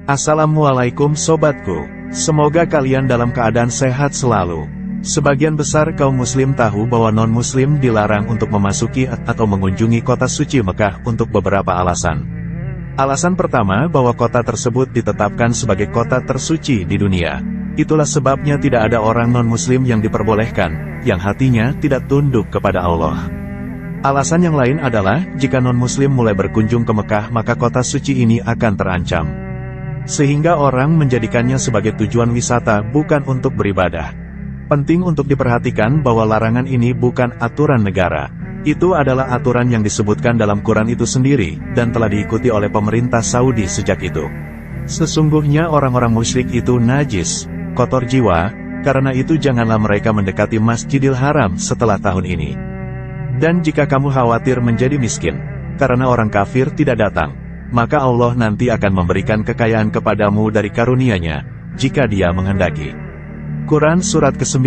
Assalamualaikum sobatku, semoga kalian dalam keadaan sehat selalu. Sebagian besar kaum muslim tahu bahwa non-muslim dilarang untuk memasuki atau mengunjungi kota suci Mekah untuk beberapa alasan. Alasan pertama bahwa kota tersebut ditetapkan sebagai kota tersuci di dunia. Itulah sebabnya tidak ada orang non-muslim yang diperbolehkan, yang hatinya tidak tunduk kepada Allah. Alasan yang lain adalah, jika non-muslim mulai berkunjung ke Mekah maka kota suci ini akan terancam. Sehingga orang menjadikannya sebagai tujuan wisata bukan untuk beribadah. Penting untuk diperhatikan bahwa larangan ini bukan aturan negara. Itu adalah aturan yang disebutkan dalam Quran itu sendiri, dan telah diikuti oleh pemerintah Saudi sejak itu. Sesungguhnya orang-orang musyrik itu najis, kotor jiwa, karena itu janganlah mereka mendekati Masjidil Haram setelah tahun ini. Dan jika kamu khawatir menjadi miskin, karena orang kafir tidak datang, maka Allah nanti akan memberikan kekayaan kepadamu dari karunia-Nya, jika Dia menghendaki. Quran Surat ke-9,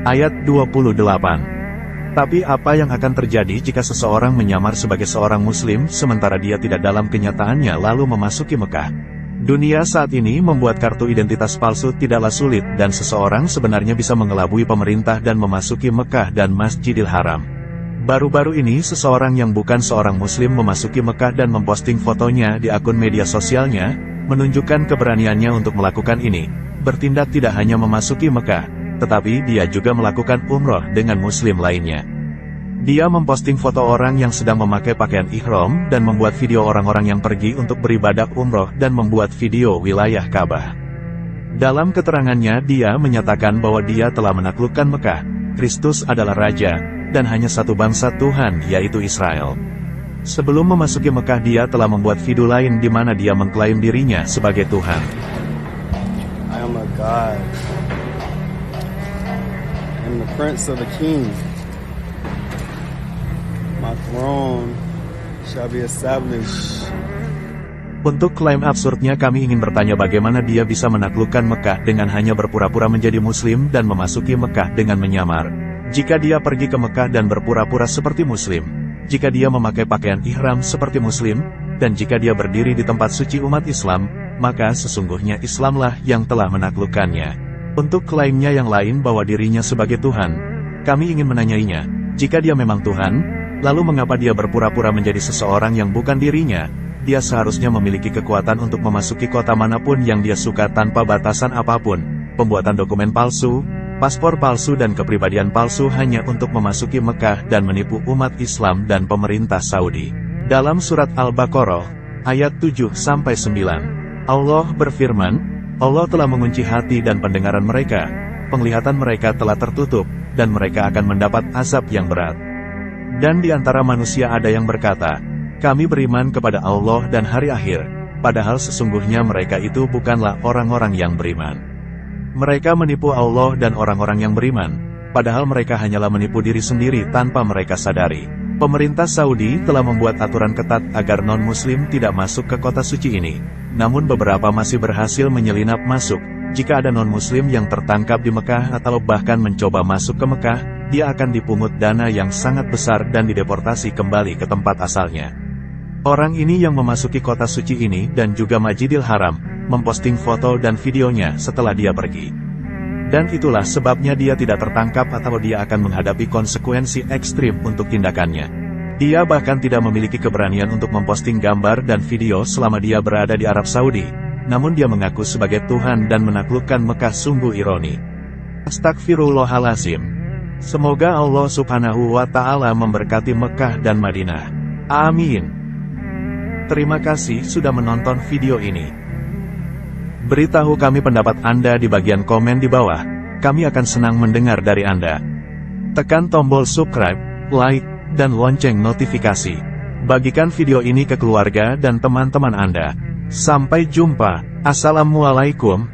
ayat 28. Tapi apa yang akan terjadi jika seseorang menyamar sebagai seorang muslim sementara dia tidak dalam kenyataannya lalu memasuki Mekah? Dunia saat ini membuat kartu identitas palsu tidaklah sulit dan seseorang sebenarnya bisa mengelabui pemerintah dan memasuki Mekah dan Masjidil Haram. Baru-baru ini seseorang yang bukan seorang muslim memasuki Mekah dan memposting fotonya di akun media sosialnya, menunjukkan keberaniannya untuk melakukan ini, bertindak tidak hanya memasuki Mekah, tetapi dia juga melakukan umroh dengan muslim lainnya. Dia memposting foto orang yang sedang memakai pakaian ihram dan membuat video orang-orang yang pergi untuk beribadah umroh dan membuat video wilayah Ka'bah. Dalam keterangannya dia menyatakan bahwa dia telah menaklukkan Mekah, Kristus adalah Raja, dan hanya satu bangsa Tuhan yaitu Israel. Sebelum memasuki Mekah dia telah membuat video lain di mana dia mengklaim dirinya sebagai Tuhan. I am a God. I am the Prince of the King. My throne shall be established. Untuk klaim absurdnya kami ingin bertanya bagaimana dia bisa menaklukkan Mekah dengan hanya berpura-pura menjadi muslim dan memasuki Mekah dengan menyamar. Jika dia pergi ke Mekah dan berpura-pura seperti muslim, jika dia memakai pakaian ihram seperti muslim, dan jika dia berdiri di tempat suci umat Islam, maka sesungguhnya Islamlah yang telah menaklukkannya. Untuk klaimnya yang lain bahwa dirinya sebagai Tuhan, kami ingin menanyainya, jika dia memang Tuhan, lalu mengapa dia berpura-pura menjadi seseorang yang bukan dirinya? Dia seharusnya memiliki kekuatan untuk memasuki kota manapun yang dia suka tanpa batasan apapun. Pembuatan dokumen palsu, paspor palsu dan kepribadian palsu hanya untuk memasuki Mekah dan menipu umat Islam dan pemerintah Saudi. Dalam surat Al-Baqarah, ayat 7-9, Allah berfirman, Allah telah mengunci hati dan pendengaran mereka, penglihatan mereka telah tertutup, dan mereka akan mendapat azab yang berat. Dan di antara manusia ada yang berkata, kami beriman kepada Allah dan hari akhir, padahal sesungguhnya mereka itu bukanlah orang-orang yang beriman. Mereka menipu Allah dan orang-orang yang beriman, padahal mereka hanyalah menipu diri sendiri tanpa mereka sadari. Pemerintah Saudi telah membuat aturan ketat agar non-muslim tidak masuk ke kota suci ini, namun beberapa masih berhasil menyelinap masuk. Jika ada non-muslim yang tertangkap di Mekah atau bahkan mencoba masuk ke Mekah, dia akan dipungut dana yang sangat besar dan dideportasi kembali ke tempat asalnya. Orang ini yang memasuki kota suci ini dan juga Masjidil Haram, memposting foto dan videonya setelah dia pergi. Dan itulah sebabnya dia tidak tertangkap atau dia akan menghadapi konsekuensi ekstrim untuk tindakannya. Dia bahkan tidak memiliki keberanian untuk memposting gambar dan video selama dia berada di Arab Saudi, namun dia mengaku sebagai Tuhan dan menaklukkan Mekah. Sungguh ironi. Astagfirullahalazim. Semoga Allah Subhanahu wa Ta'ala memberkati Mekah dan Madinah. Amin. Terima kasih sudah menonton video ini. Beritahu kami pendapat Anda di bagian komen di bawah. Kami akan senang mendengar dari Anda. Tekan tombol subscribe, like, dan lonceng notifikasi. Bagikan video ini ke keluarga dan teman-teman Anda. Sampai jumpa. Assalamualaikum